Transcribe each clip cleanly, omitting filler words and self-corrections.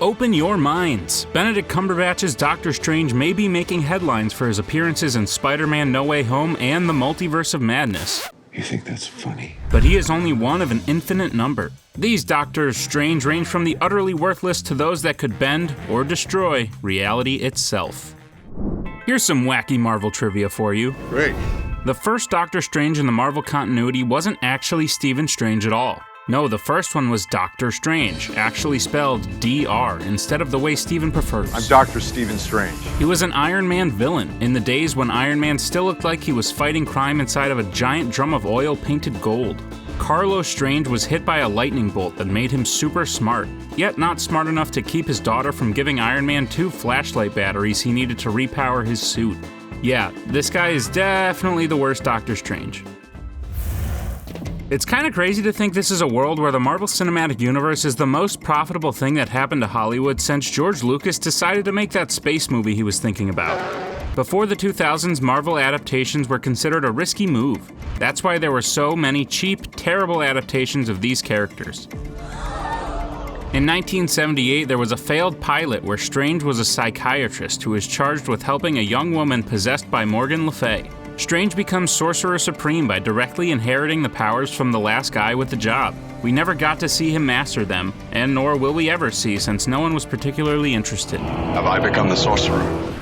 Open your minds. Benedict Cumberbatch's Doctor Strange may be making headlines for his appearances in Spider-Man No Way Home and the Multiverse of Madness. You think that's funny? But he is only one of an infinite number. These Doctor Strange range from the utterly worthless to those that could bend or destroy reality itself. Here's some wacky Marvel trivia for you. Great. The first Doctor Strange in the Marvel continuity wasn't actually Stephen Strange at all. No, the first one was Doctor Strange, actually spelled DR, instead of the way Stephen prefers. I'm Dr. Stephen Strange. He was an Iron Man villain, in the days when Iron Man still looked like he was fighting crime inside of a giant drum of oil painted gold. Carlos Strange was hit by a lightning bolt that made him super smart, yet not smart enough to keep his daughter from giving Iron Man 2 flashlight batteries he needed to repower his suit. Yeah, this guy is definitely the worst Doctor Strange. It's kind of crazy to think this is a world where the Marvel Cinematic Universe is the most profitable thing that happened to Hollywood since George Lucas decided to make that space movie he was thinking about. Before the 2000s, Marvel adaptations were considered a risky move. That's why there were so many cheap, terrible adaptations of these characters. In 1978, there was a failed pilot where Strange was a psychiatrist who was charged with helping a young woman possessed by Morgan Le Fay. Strange becomes Sorcerer Supreme by directly inheriting the powers from the last guy with the job. We never got to see him master them, and nor will we ever see since no one was particularly interested. Have I become the sorcerer?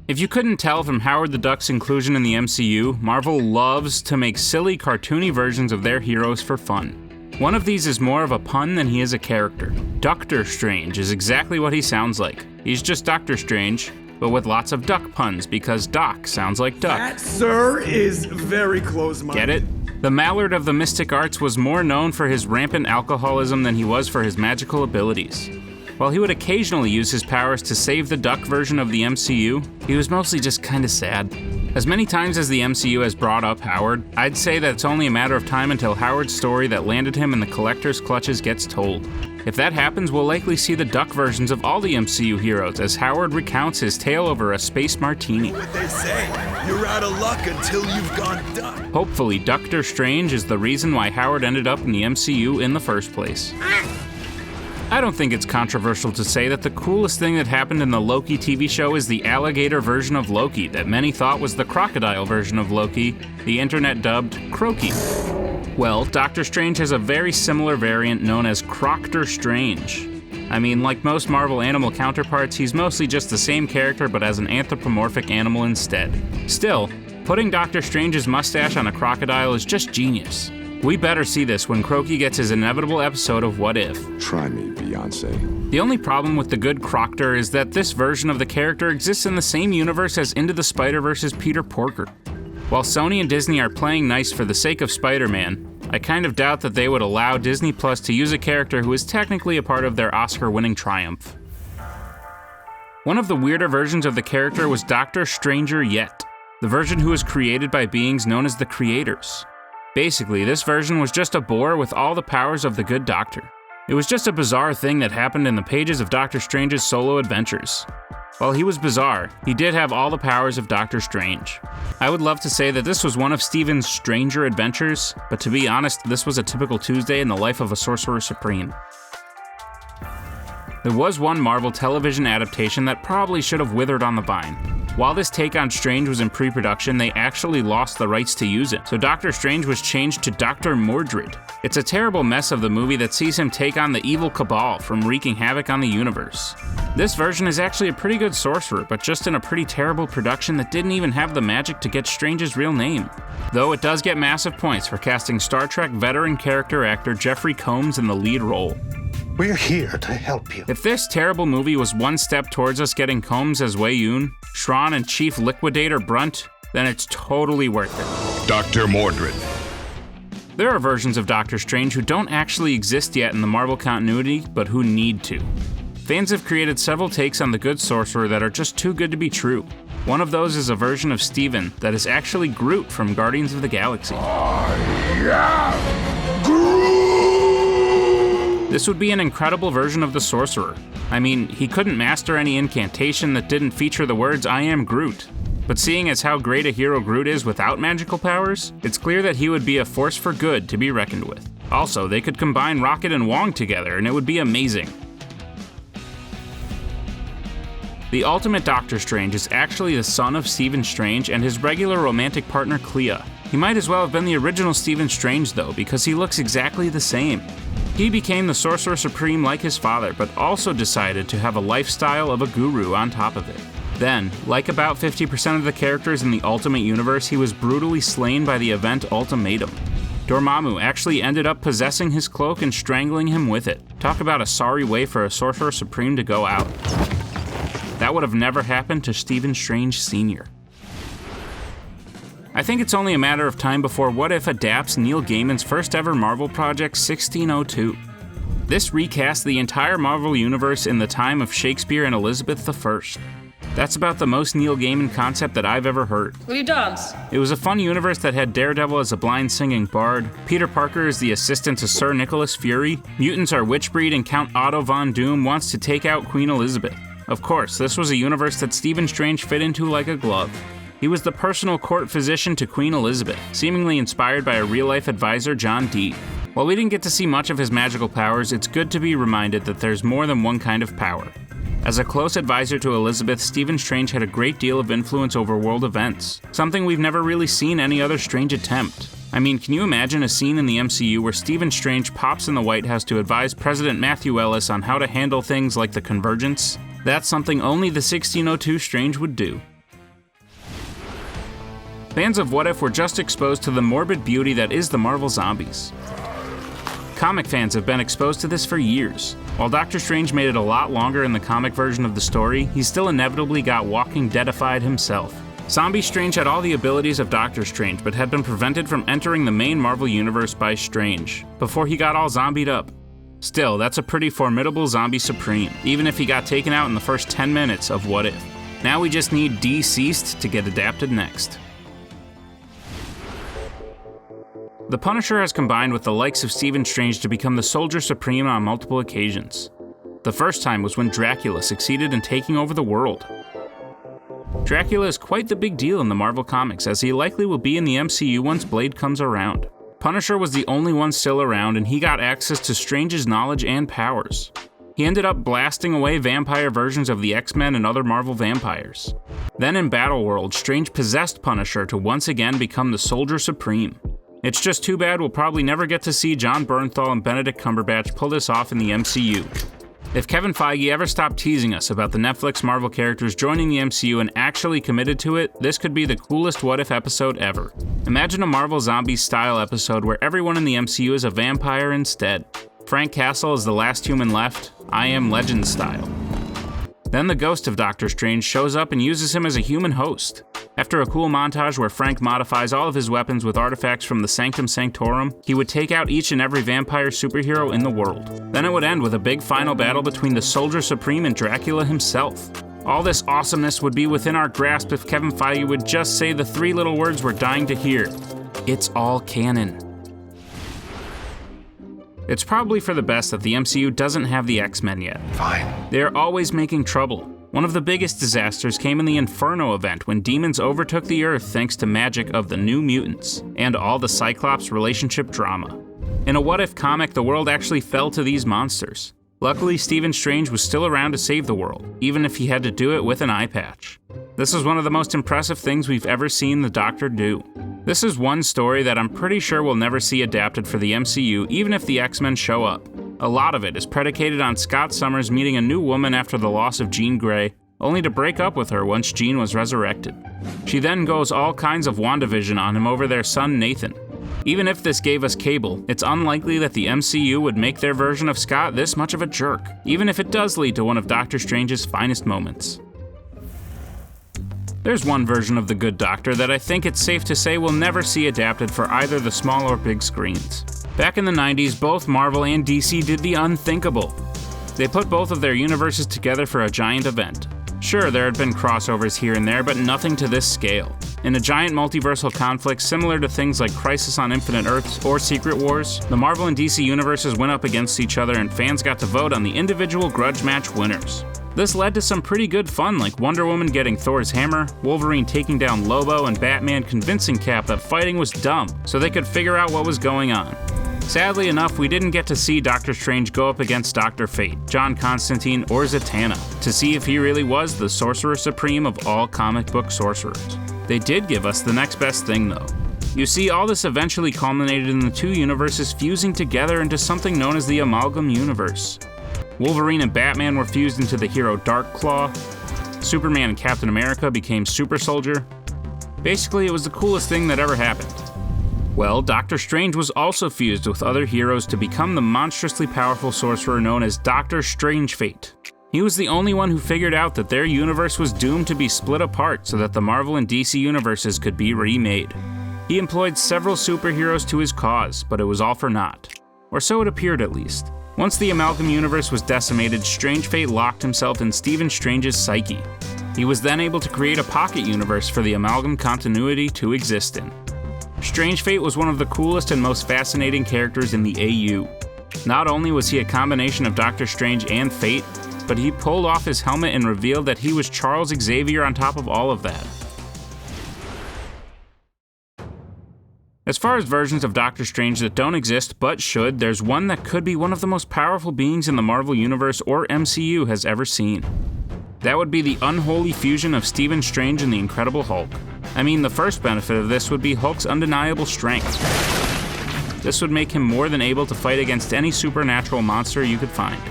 If you couldn't tell from Howard the Duck's inclusion in the MCU, Marvel loves to make silly, cartoony versions of their heroes for fun. One of these is more of a pun than he is a character. Ducktor Strange is exactly what he sounds like. He's just Doctor Strange, but with lots of duck puns because Doc sounds like duck. That, sir, is very close-minded. Get it? The Mallard of the Mystic Arts was more known for his rampant alcoholism than he was for his magical abilities. While he would occasionally use his powers to save the duck version of the MCU, he was mostly just kinda sad. As many times as the MCU has brought up Howard, I'd say that it's only a matter of time until Howard's story that landed him in the collector's clutches gets told. If that happens, we'll likely see the duck versions of all the MCU heroes as Howard recounts his tale over a space martini. What they say, you're out of luck until you've gone duck. Hopefully, Doctor Strange is the reason why Howard ended up in the MCU in the first place. I don't think it's controversial to say that the coolest thing that happened in the Loki TV show is the alligator version of Loki that many thought was the crocodile version of Loki, the internet dubbed Croaky. Well, Doctor Strange has a very similar variant known as Croctor Strange. I mean, like most Marvel animal counterparts, he's mostly just the same character but as an anthropomorphic animal instead. Still, putting Doctor Strange's mustache on a crocodile is just genius. We better see this when Croaky gets his inevitable episode of What If. Try me, Beyonce. The only problem with the good Croctor is that this version of the character exists in the same universe as Into the Spider-Verse's Peter Porker. While Sony and Disney are playing nice for the sake of Spider-Man, I kind of doubt that they would allow Disney Plus to use a character who is technically a part of their Oscar-winning triumph. One of the weirder versions of the character was Dr. Stranger Yet, the version who was created by beings known as the Creators. Basically, this version was just a boar with all the powers of the good doctor. It was just a bizarre thing that happened in the pages of Doctor Strange's solo adventures. While he was bizarre, he did have all the powers of Doctor Strange. I would love to say that this was one of Stephen's stranger adventures, but to be honest, this was a typical Tuesday in the life of a Sorcerer Supreme. There was one Marvel television adaptation that probably should have withered on the vine. While this take on Strange was in pre-production, they actually lost the rights to use it, so Doctor Strange was changed to Dr. Mordrid. It's a terrible mess of the movie that sees him take on the evil Cabal from wreaking havoc on the universe. This version is actually a pretty good sorcerer, but just in a pretty terrible production that didn't even have the magic to get Strange's real name. Though it does get massive points for casting Star Trek veteran character actor Jeffrey Combs in the lead role. We're here to help you. If this terrible movie was one step towards us getting Combs as Wei Yun, Shran and Chief Liquidator Brunt, then it's totally worth it. Dr. Mordrid. There are versions of Doctor Strange who don't actually exist yet in the Marvel continuity, but who need to. Fans have created several takes on the good sorcerer that are just too good to be true. One of those is a version of Steven that is actually Groot from Guardians of the Galaxy. This would be an incredible version of the sorcerer. I mean, he couldn't master any incantation that didn't feature the words "I am Groot." But seeing as how great a hero Groot is without magical powers, it's clear that he would be a force for good to be reckoned with. Also, they could combine Rocket and Wong together and it would be amazing. The ultimate Doctor Strange is actually the son of Stephen Strange and his regular romantic partner Clea. He might as well have been the original Stephen Strange though, because he looks exactly the same. He became the Sorcerer Supreme like his father, but also decided to have a lifestyle of a guru on top of it. Then, like about 50% of the characters in the Ultimate Universe, he was brutally slain by the event Ultimatum. Dormammu actually ended up possessing his cloak and strangling him with it. Talk about a sorry way for a Sorcerer Supreme to go out. That would have never happened to Stephen Strange Sr. I think it's only a matter of time before What If adapts Neil Gaiman's first ever Marvel project 1602. This recasts the entire Marvel universe in the time of Shakespeare and Elizabeth I. That's about the most Neil Gaiman concept that I've ever heard. What are your dogs? It was a fun universe that had Daredevil as a blind singing bard, Peter Parker is the assistant to Sir Nicholas Fury, mutants are Witchbreed, and Count Otto von Doom wants to take out Queen Elizabeth. Of course, this was a universe that Stephen Strange fit into like a glove. He was the personal court physician to Queen Elizabeth, seemingly inspired by a real-life advisor, John Dee. While we didn't get to see much of his magical powers, it's good to be reminded that there's more than one kind of power. As a close advisor to Elizabeth, Stephen Strange had a great deal of influence over world events, something we've never really seen any other Strange attempt. I mean, can you imagine a scene in the MCU where Stephen Strange pops in the White House to advise President Matthew Ellis on how to handle things like the Convergence? That's something only the 1602 Strange would do. Fans of What If were just exposed to the morbid beauty that is the Marvel Zombies. Comic fans have been exposed to this for years. While Doctor Strange made it a lot longer in the comic version of the story, he still inevitably got Walking Deadified himself. Zombie Strange had all the abilities of Doctor Strange, but had been prevented from entering the main Marvel universe by Strange, before he got all zombied up. Still, that's a pretty formidable zombie supreme, even if he got taken out in the first 10 minutes of What If. Now we just need Deceased to get adapted next. The Punisher has combined with the likes of Stephen Strange to become the Soldier Supreme on multiple occasions. The first time was when Dracula succeeded in taking over the world. Dracula is quite the big deal in the Marvel Comics, as he likely will be in the MCU once Blade comes around. Punisher was the only one still around, and he got access to Strange's knowledge and powers. He ended up blasting away vampire versions of the X-Men and other Marvel vampires. Then in Battleworld, Strange possessed Punisher to once again become the Soldier Supreme. It's just too bad we'll probably never get to see Jon Bernthal and Benedict Cumberbatch pull this off in the MCU. If Kevin Feige ever stopped teasing us about the Netflix Marvel characters joining the MCU and actually committed to it, this could be the coolest What If episode ever. Imagine a Marvel Zombies style episode where everyone in the MCU is a vampire instead. Frank Castle is the last human left, I Am Legend style. Then the ghost of Doctor Strange shows up and uses him as a human host. After a cool montage where Frank modifies all of his weapons with artifacts from the Sanctum Sanctorum, he would take out each and every vampire superhero in the world. Then it would end with a big final battle between the Soldier Supreme and Dracula himself. All this awesomeness would be within our grasp if Kevin Feige would just say the three little words we're dying to hear. It's all canon. It's probably for the best that the MCU doesn't have the X-Men yet. Fine. They're always making trouble. One of the biggest disasters came in the Inferno event when demons overtook the Earth thanks to magic of the New Mutants, and all the Cyclops relationship drama. In a What If comic, the world actually fell to these monsters. Luckily, Stephen Strange was still around to save the world, even if he had to do it with an eye patch. This is one of the most impressive things we've ever seen the Doctor do. This is one story that I'm pretty sure we'll never see adapted for the MCU, even if the X-Men show up. A lot of it is predicated on Scott Summers meeting a new woman after the loss of Jean Grey, only to break up with her once Jean was resurrected. She then goes all kinds of WandaVision on him over their son Nathan. Even if this gave us Cable, it's unlikely that the MCU would make their version of Scott this much of a jerk, even if it does lead to one of Doctor Strange's finest moments. There's one version of the Good Doctor that I think it's safe to say we'll never see adapted for either the small or big screens. Back in the 90s, both Marvel and DC did the unthinkable. They put both of their universes together for a giant event. Sure, there had been crossovers here and there, but nothing to this scale. In a giant multiversal conflict similar to things like Crisis on Infinite Earths or Secret Wars, the Marvel and DC universes went up against each other and fans got to vote on the individual grudge match winners. This led to some pretty good fun, like Wonder Woman getting Thor's hammer, Wolverine taking down Lobo, and Batman convincing Cap that fighting was dumb so they could figure out what was going on. Sadly enough, we didn't get to see Doctor Strange go up against Dr. Fate, John Constantine, or Zatanna to see if he really was the Sorcerer Supreme of all comic book sorcerers. They did give us the next best thing though. You see, all this eventually culminated in the two universes fusing together into something known as the Amalgam Universe. Wolverine and Batman were fused into the hero Darkclaw. Superman and Captain America became Super Soldier. Basically, it was the coolest thing that ever happened. Well, Doctor Strange was also fused with other heroes to become the monstrously powerful sorcerer known as Doctor Strange-Fate. He was the only one who figured out that their universe was doomed to be split apart so that the Marvel and DC universes could be remade. He employed several superheroes to his cause, but it was all for naught. Or so it appeared at least. Once the Amalgam Universe was decimated, Strange-Fate locked himself in Stephen Strange's psyche. He was then able to create a pocket universe for the Amalgam continuity to exist in. Strange-Fate was one of the coolest and most fascinating characters in the AU. Not only was he a combination of Doctor Strange and Fate, but he pulled off his helmet and revealed that he was Charles Xavier on top of all of that. As far as versions of Doctor Strange that don't exist but should, there's one that could be one of the most powerful beings in the Marvel Universe or MCU has ever seen. That would be the unholy fusion of Stephen Strange and the Incredible Hulk. I mean, the first benefit of this would be Hulk's undeniable strength. This would make him more than able to fight against any supernatural monster you could find.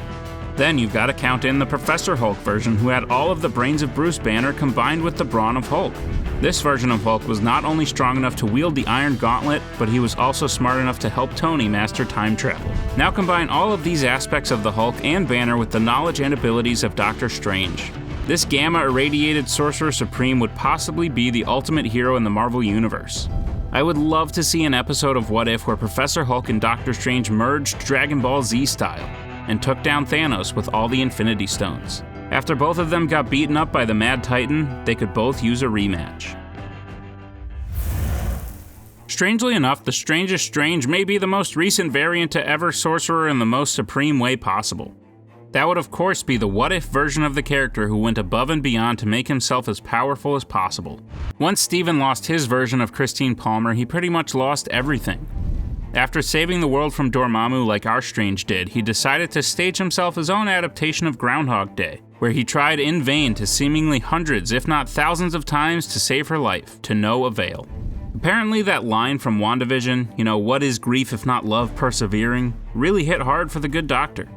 Then you've got to count in the Professor Hulk version, who had all of the brains of Bruce Banner combined with the brawn of Hulk. This version of Hulk was not only strong enough to wield the Iron Gauntlet, but he was also smart enough to help Tony master time travel. Now combine all of these aspects of the Hulk and Banner with the knowledge and abilities of Doctor Strange. This gamma-irradiated Sorcerer Supreme would possibly be the ultimate hero in the Marvel Universe. I would love to see an episode of What If where Professor Hulk and Doctor Strange merged Dragon Ball Z style and took down Thanos with all the Infinity Stones. After both of them got beaten up by the Mad Titan, they could both use a rematch. Strangely enough, the Strangest Strange may be the most recent variant to ever sorcerer in the most supreme way possible. That would of course be the What If version of the character who went above and beyond to make himself as powerful as possible. Once Steven lost his version of Christine Palmer, he pretty much lost everything. After saving the world from Dormammu like our Strange did, he decided to stage himself his own adaptation of Groundhog Day, where he tried in vain to seemingly hundreds, if not thousands of times to save her life, to no avail. Apparently that line from WandaVision, what is grief if not love persevering, really hit hard for the good doctor.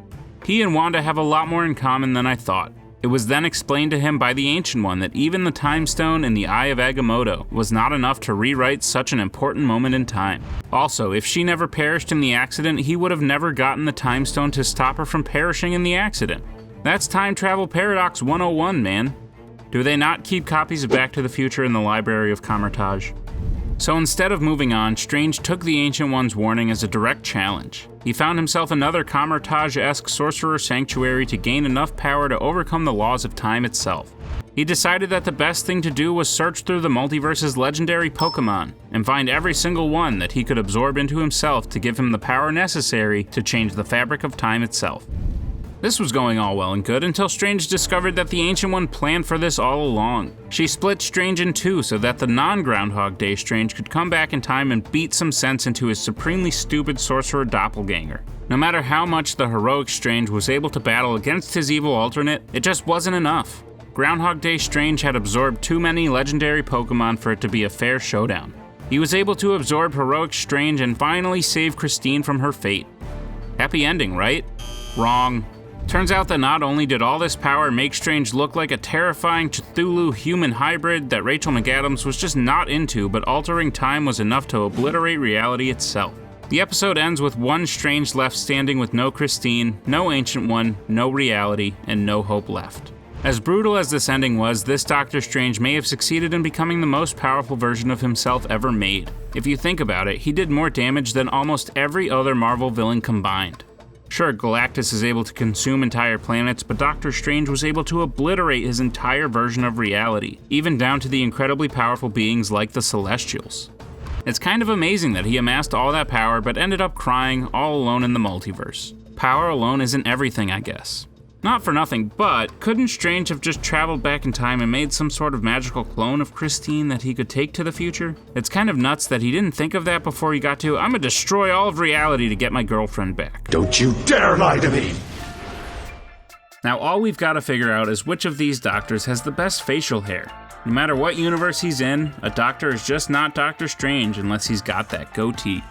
He and Wanda have a lot more in common than I thought. It was then explained to him by the Ancient One that even the Time Stone in the Eye of Agamotto was not enough to rewrite such an important moment in time. Also, if she never perished in the accident, he would have never gotten the Time Stone to stop her from perishing in the accident. That's Time Travel Paradox 101, man. Do they not keep copies of Back to the Future in the Library of Kamar-Taj? So instead of moving on, Strange took the Ancient One's warning as a direct challenge. He found himself another Kamar-Taj-esque sorcerer sanctuary to gain enough power to overcome the laws of time itself. He decided that the best thing to do was search through the multiverse's legendary Pokemon and find every single one that he could absorb into himself to give him the power necessary to change the fabric of time itself. This was going all well and good until Strange discovered that the Ancient One planned for this all along. She split Strange in two so that the non-Groundhog Day Strange could come back in time and beat some sense into his supremely stupid sorcerer doppelganger. No matter how much the heroic Strange was able to battle against his evil alternate, it just wasn't enough. Groundhog Day Strange had absorbed too many legendary Pokemon for it to be a fair showdown. He was able to absorb heroic Strange and finally save Christine from her fate. Happy ending, right? Wrong. Turns out that not only did all this power make Strange look like a terrifying Cthulhu human hybrid that Rachel McAdams was just not into, but altering time was enough to obliterate reality itself. The episode ends with one Strange left standing with no Christine, no Ancient One, no reality, and no hope left. As brutal as this ending was, this Doctor Strange may have succeeded in becoming the most powerful version of himself ever made. If you think about it, he did more damage than almost every other Marvel villain combined. Sure, Galactus is able to consume entire planets, but Doctor Strange was able to obliterate his entire version of reality, even down to the incredibly powerful beings like the Celestials. It's kind of amazing that he amassed all that power but ended up crying all alone in the multiverse. Power alone isn't everything, I guess. Not for nothing, but couldn't Strange have just traveled back in time and made some sort of magical clone of Christine that he could take to the future? It's kind of nuts that he didn't think of that before he got to, I'm gonna destroy all of reality to get my girlfriend back. Don't you dare lie to me! Now all we've got to figure out is which of these doctors has the best facial hair. No matter what universe he's in, a doctor is just not Doctor Strange unless he's got that goatee.